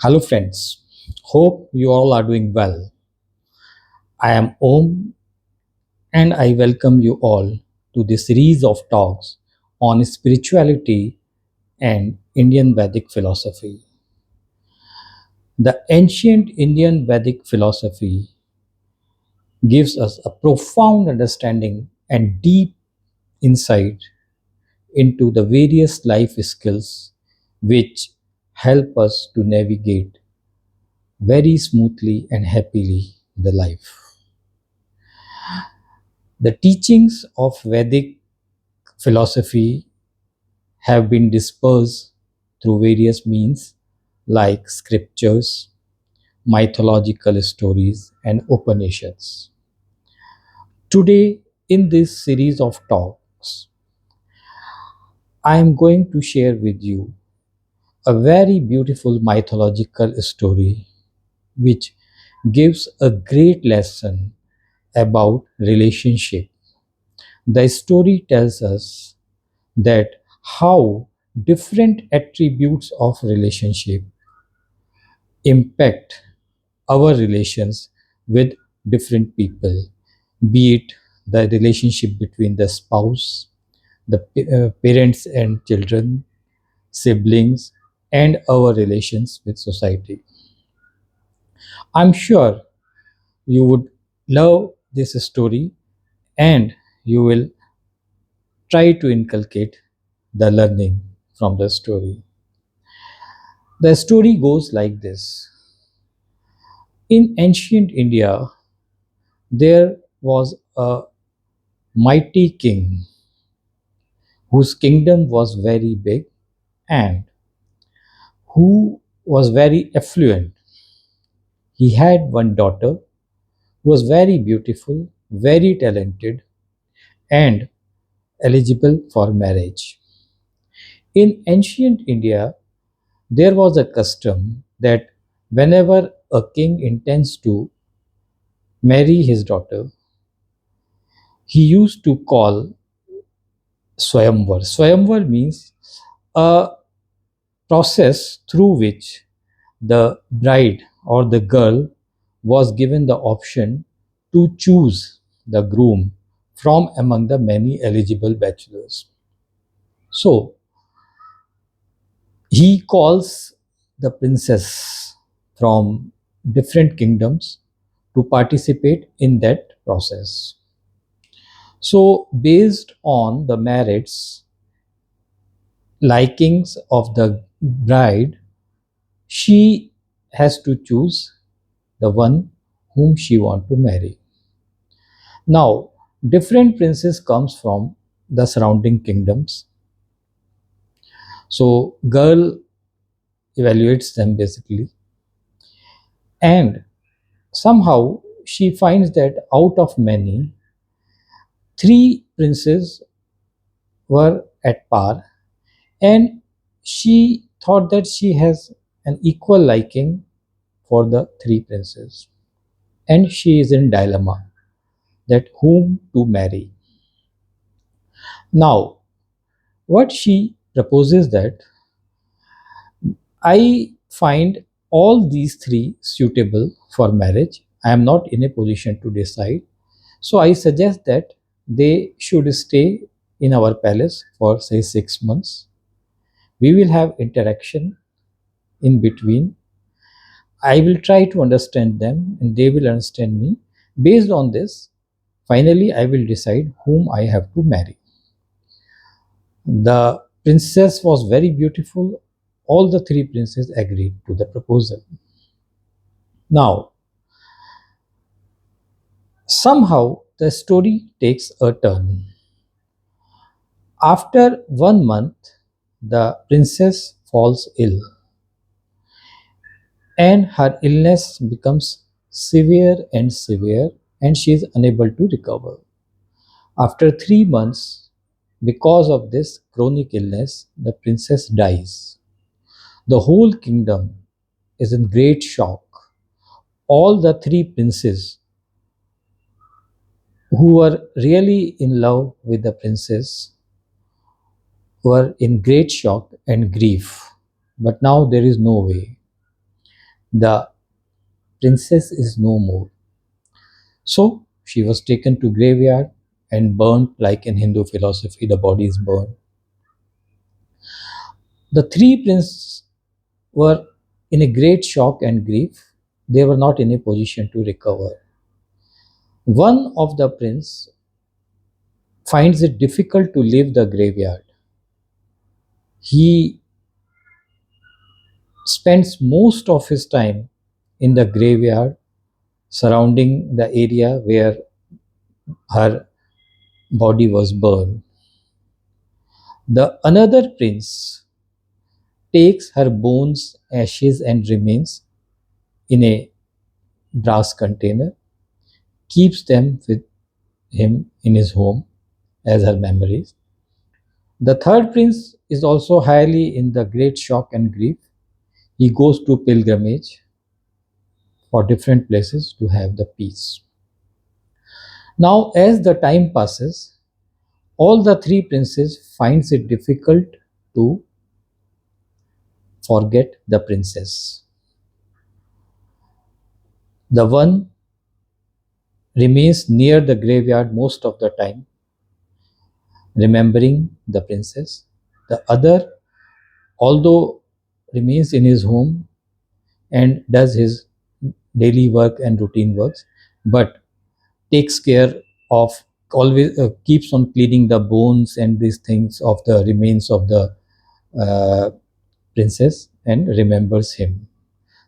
Hello, friends. Hope you all are doing well. I am Om and I welcome you all to this series of talks on spirituality and Indian Vedic philosophy. The ancient Indian Vedic philosophy gives us a profound understanding and deep insight into the various life skills which help us to navigate very smoothly and happily the life. The teachings of Vedic philosophy have been dispersed through various means like scriptures, mythological stories, and Upanishads. Today, in this series of talks, I am going to share with you a very beautiful mythological story which gives a great lesson about relationship. The story tells us that how different attributes of relationship impact our relations with different people, be it the relationship between the spouse, the parents and children, siblings, and our relations with society. I'm sure you would love this story and you will try to inculcate the learning from the story. The story goes like this. In ancient India, there was a mighty king whose kingdom was very big and who was very affluent. He had one daughter who was very beautiful, very talented, and eligible for marriage. In ancient India, there was a custom that whenever a king intends to marry his daughter, he used to call Swayamvar. Swayamvar means a process through which the bride or the girl was given the option to choose the groom from among the many eligible bachelors. So he calls the princess from different kingdoms to participate in that process. So, based on the merits, likings of the bride, she has to choose the one whom she want to marry. Now, different princes comes from the surrounding kingdoms. So, girl evaluates them basically, and somehow she finds that out of many, three princes were at par, and she thought that she has an equal liking for the three princes, and she is in dilemma that whom to marry. Now, what she proposes that I find all these three suitable for marriage. I am not in a position to decide. So I suggest that they should stay in our palace for say 6 months. We will have interaction in between. I will try to understand them and they will understand me. Based on this, finally I will decide whom I have to marry. The princess was very beautiful. All the three princes agreed to the proposal. Now, somehow the story takes a turn. After 1 month, the princess falls ill and her illness becomes severe and severe, and she is unable to recover. After 3 months, because of this chronic illness, the princess dies. The whole kingdom is in great shock. All the three princes who were really in love with the princess were in great shock and grief. But now there is no way. The princess is no more. So she was taken to graveyard and burnt, like in Hindu philosophy, the body is burned. The three princes were in a great shock and grief. They were not in a position to recover. One of the prince finds it difficult to leave the graveyard. He spends most of his time in the graveyard surrounding the area where her body was burned. The another prince takes her bones, ashes, and remains in a brass container, keeps them with him in his home as her memories. The third prince is also highly in the great shock and grief. He goes to pilgrimage for different places to have the peace. Now, as the time passes, all the three princes finds it difficult to forget the princess. The one remains near the graveyard most of the time, remembering the princess. The other, although remains in his home and does his daily work and routine works, but takes care of, always keeps on cleaning the bones and these things of the remains of the uh, princess and remembers him.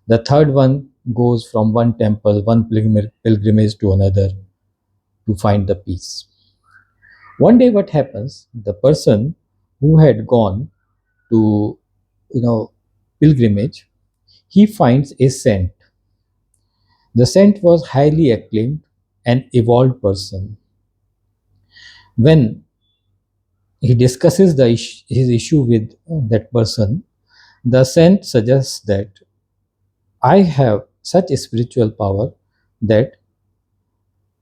The third one goes from one temple, one pilgrimage to another to find the peace. One day, what happens? The person who had gone to, you know, pilgrimage, he finds a saint. The saint was highly acclaimed, an evolved person. When he discusses his issue with that person, the saint suggests that I have such a spiritual power that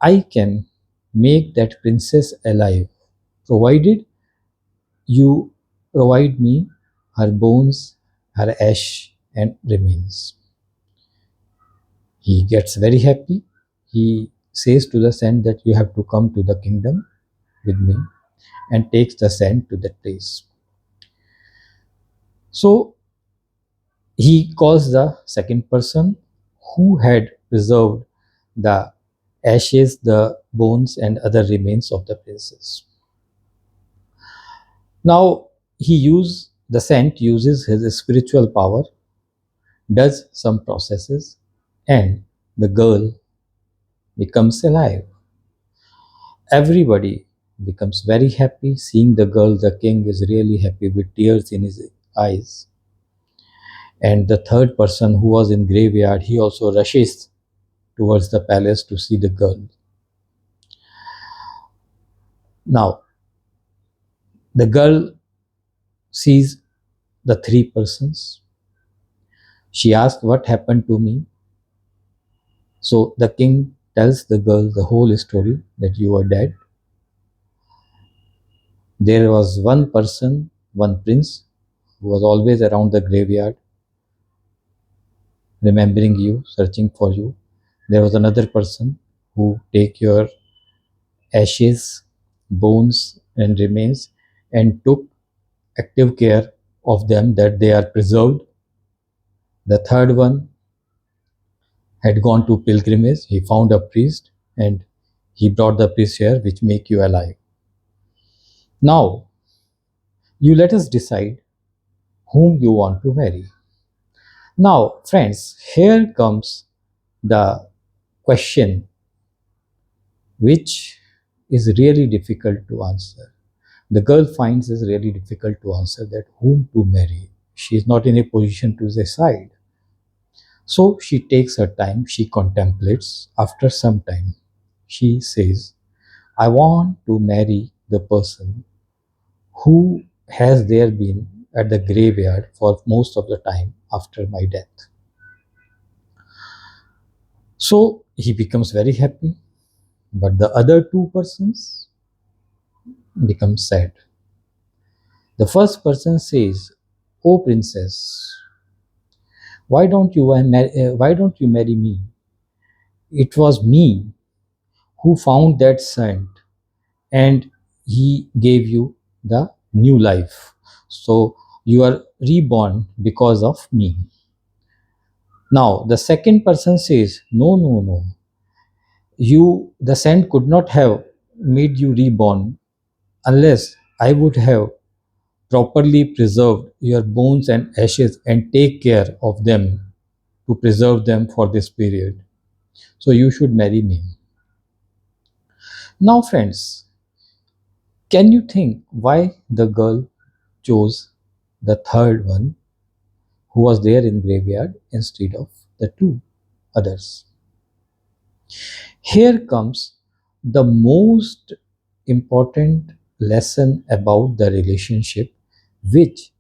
I can make that princess alive, provided you provide me her bones, her ash, and remains. He gets very happy. He says to the saint that you have to come to the kingdom with me and takes the saint to that place. So he calls the second person who had preserved the ashes, the bones, and other remains of the princess. Now the saint uses his spiritual power, does some processes, and the girl becomes alive. Everybody becomes very happy seeing the girl. The king is really happy with tears in his eyes. And the third person who was in graveyard, he also rushes towards the palace to see the girl. Now, the girl sees the three persons. She asks, "What happened to me?" So the king tells the girl the whole story that you are dead. There was one person, one prince, who was always around the graveyard, remembering you, searching for you. There was another person who take your ashes, bones, and remains and took active care of them that they are preserved. The third one had gone to pilgrimage. He found a priest and he brought the priest here, which make you alive. Now, you let us decide whom you want to marry. Now, friends, here comes the question which is really difficult to answer. The girl finds it really difficult to answer that whom to marry. She is not in a position to decide. So she takes her time, she contemplates. After some time, she says, I want to marry the person who has there been at the graveyard for most of the time after my death. So he becomes very happy, but the other two persons become sad. The first person says, O princess, why don't you marry me? It was me who found that scent, and he gave you the new life. So you are reborn because of me. Now the second person says, no, no, no. The scent could not have made you reborn unless I would have properly preserved your bones and ashes and take care of them to preserve them for this period. So you should marry me. Now, friends, can you think why the girl chose the third one who was there in graveyard instead of the two others? Here comes the most important lesson about the relationship which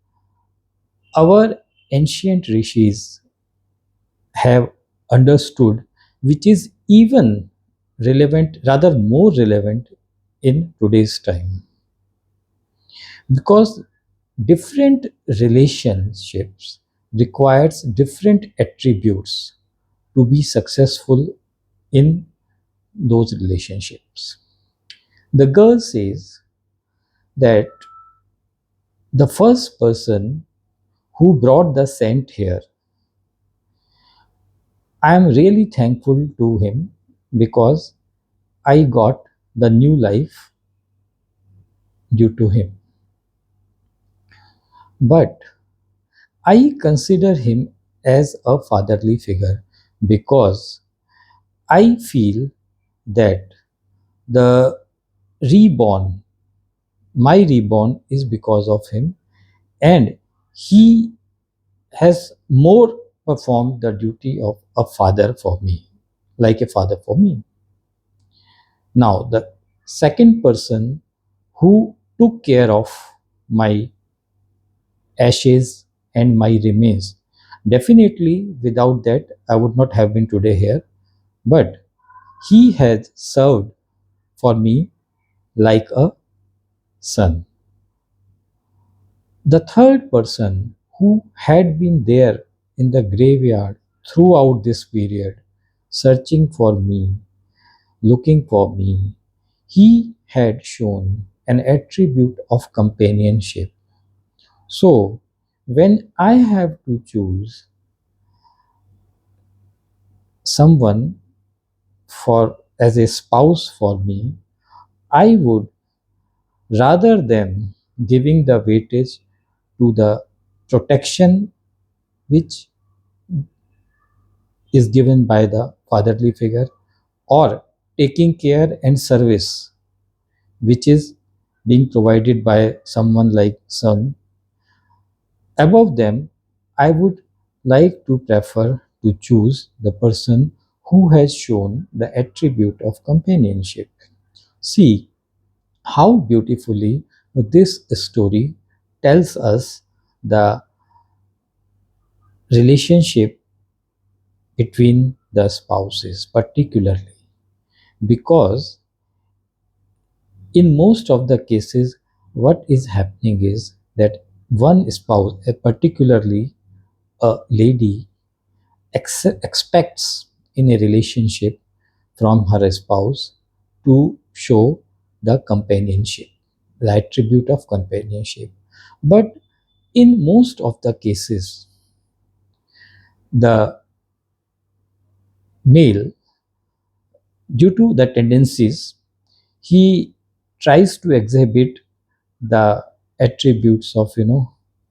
our ancient rishis have understood, which is even relevant, rather more relevant in today's time. Because different relationships requires different attributes to be successful in those relationships. The girl says that the first person who brought the scent here, I am really thankful to him because I got the new life due to him. But I consider him as a fatherly figure because I feel that the reborn, my reborn is because of him, and he has more performed the duty of a father for me, like a father for me. Now, the second person who took care of my ashes and my remains, definitely without that, I would not have been today here, but he has served for me like a son. The third person who had been there in the graveyard throughout this period, searching for me, looking for me, he had shown an attribute of companionship. So, when I have to choose someone for as a spouse for me, I would rather than giving the weightage to the protection which is given by the fatherly figure or taking care and service which is being provided by someone like son, above them I would like to prefer to choose the person who has shown the attribute of companionship. See how beautifully this story tells us the relationship between the spouses, particularly because in most of the cases, what is happening is that one spouse, particularly a lady, expects in a relationship from her spouse to show the companionship, the attribute of companionship. But in most of the cases, the male, due to the tendencies, he tries to exhibit the attributes of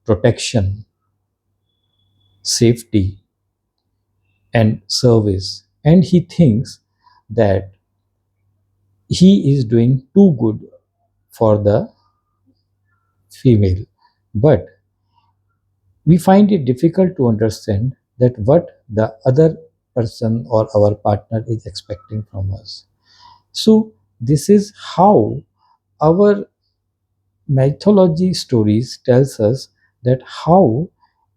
protection, safety, and service, and he thinks that he is doing too good for the female. But we find it difficult to understand that what the other person or our partner is expecting from us. So this is how our mythology stories tells us that how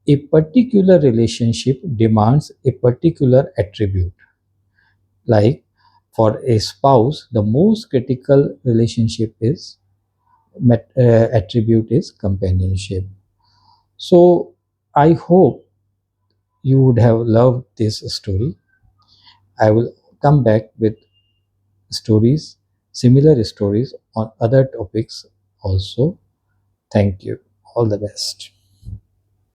a particular relationship demands a particular attribute. Like for a spouse, the most critical relationship is attribute is companionship. So I hope you would have loved this story. I will come back with stories, similar stories on other topics also. Thank you. All the best.